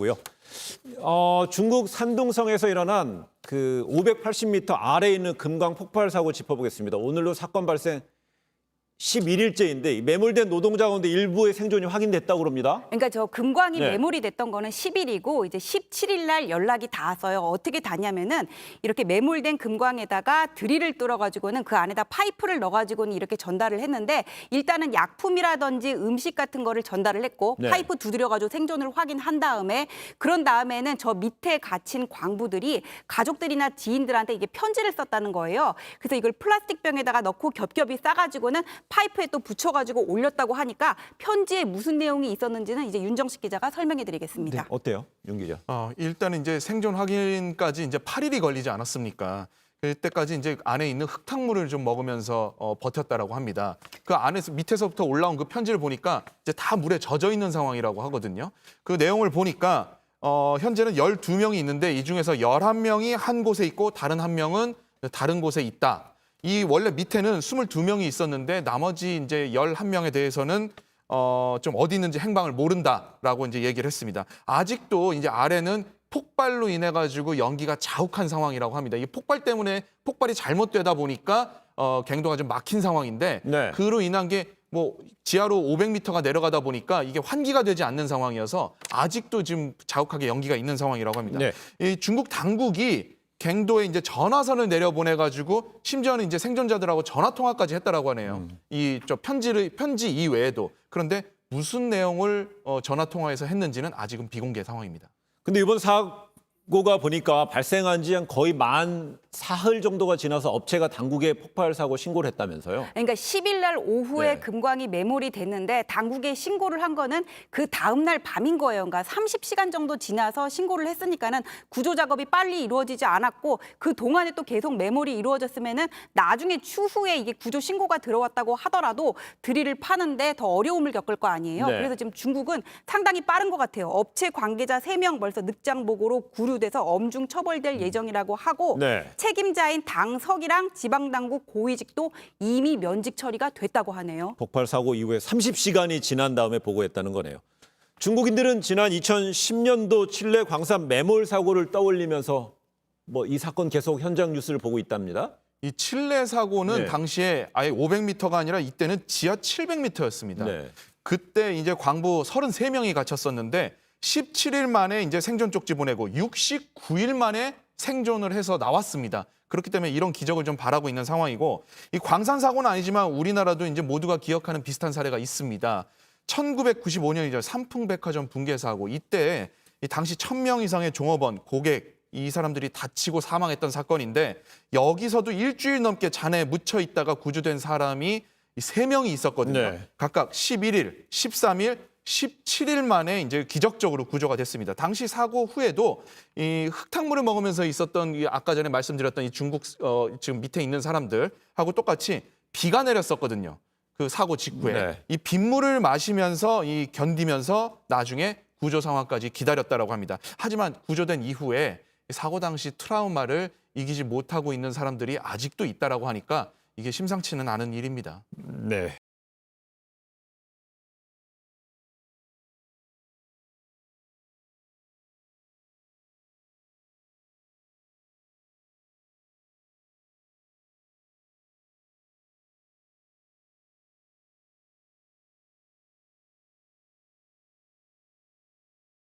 고요. 중국 산둥성에서 일어난 그 580m 아래에 있는 금광 폭발 사고 짚어보겠습니다. 오늘로 사건 발생 11일째인데 매몰된 노동자 가운데 일부의 생존이 확인됐다고 그럽니다. 그러니까 저 금광이 네. 매몰이 됐던 거는 10일이고 이제 17일 날 연락이 닿았어요. 어떻게 닿냐면은 이렇게 매몰된 금광에다가 드릴을 뚫어가지고는 그 안에다 파이프를 넣어가지고는 이렇게 전달을 했는데 일단은 약품이라든지 음식 같은 거를 전달을 했고 네. 파이프 두드려가지고 생존을 확인한 다음에 그런 다음에는 저 밑에 갇힌 광부들이 가족들이나 지인들한테 이게 편지를 썼다는 거예요. 그래서 이걸 플라스틱 병에다가 넣고 겹겹이 싸가지고는 파이프에 또 붙여가지고 올렸다고 하니까 편지에 무슨 내용이 있었는지는 이제 윤정식 기자가 설명해드리겠습니다. 네, 어때요, 윤 기자? 일단은 이제 생존 확인까지 이제 8일이 걸리지 않았습니까? 그때까지 이제 안에 있는 흙탕물을 좀 먹으면서 버텼다라고 합니다. 그 안에서 밑에서부터 올라온 그 편지를 보니까 이제 다 물에 젖어 있는 상황이라고 하거든요. 그 내용을 보니까 현재는 12명이 있는데 이 중에서 11명이 한 곳에 있고 다른 한 명은 다른 곳에 있다. 이 원래 밑에는 22명이 있었는데 나머지 이제 11명에 대해서는 좀 어디 있는지 행방을 모른다라고 이제 얘기를 했습니다. 아직도 이제 아래는 폭발로 인해 가지고 연기가 자욱한 상황이라고 합니다. 이 폭발 때문에 폭발이 잘못되다 보니까 갱도가 좀 막힌 상황인데 네. 그로 인한 게 뭐 지하로 500m가 내려가다 보니까 이게 환기가 되지 않는 상황이어서 아직도 지금 자욱하게 연기가 있는 상황이라고 합니다. 네. 이 중국 당국이 갱도에 이제 전화선을 내려보내가지고 심지어는 이제 생존자들하고 전화 통화까지 했다라고 하네요. 이 저 편지 이외에도. 그런데 무슨 내용을 전화 통화에서 했는지는 아직은 비공개 상황입니다. 근데 이번 사고가 보니까 발생한 지 거의 만 사흘 정도가 지나서 업체가 당국에 폭발 사고 신고를 했다면서요? 그러니까 10일 날 오후에 네. 금광이 매몰이 됐는데 당국에 신고를 한 거는 그 다음 날 밤인 거예요. 그러니까 30시간 정도 지나서 신고를 했으니까는 구조 작업이 빨리 이루어지지 않았고 그 동안에 또 계속 매몰이 이루어졌으면은 나중에 추후에 이게 구조 신고가 들어왔다고 하더라도 드릴을 파는데 더 어려움을 겪을 거 아니에요. 네. 그래서 지금 중국은 상당히 빠른 것 같아요. 업체 관계자 3명 벌써 늑장보고로 구류돼서 엄중 처벌될 예정이라고 하고 네. 책임자인 당석이랑 지방당국 고위직도 이미 면직 처리가 됐다고 하네요. 폭발 사고 이후에 30시간이 지난 다음에 보고했다는 거네요. 중국인들은 지난 2010년도 칠레 광산 매몰 사고를 떠올리면서 뭐 이 사건 계속 현장 뉴스를 보고 있답니다. 이 칠레 사고는 네. 당시에 아예 500m가 아니라 이때는 지하 700m였습니다. 네. 그때 이제 광부 33명이 갇혔었는데 17일 만에 이제 생존 쪽지 보내고 69일 만에 생존을 해서 나왔습니다. 그렇기 때문에 이런 기적을 좀 바라고 있는 상황이고 이 광산 사고는 아니지만 우리나라도 이제 모두가 기억하는 비슷한 사례가 있습니다. 1995년이죠. 삼풍백화점 붕괴 사고. 이때 이 당시 1000명 이상의 종업원, 고객 이 사람들이 다치고 사망했던 사건인데 여기서도 일주일 넘게 잔에 묻혀 있다가 구조된 사람이 3명이 있었거든요. 네. 각각 11일, 13일, 17일 만에 이제 기적적으로 구조가 됐습니다. 당시 사고 후에도 이 흙탕물을 먹으면서 있었던 이 아까 전에 말씀드렸던 이 중국 지금 밑에 있는 사람들하고 똑같이 비가 내렸었거든요. 그 사고 직후에 네. 이 빗물을 마시면서 이 견디면서 나중에 구조 상황까지 기다렸다라고 합니다. 하지만 구조된 이후에 사고 당시 트라우마를 이기지 못하고 있는 사람들이 아직도 있다라고 하니까 이게 심상치는 않은 일입니다. 네.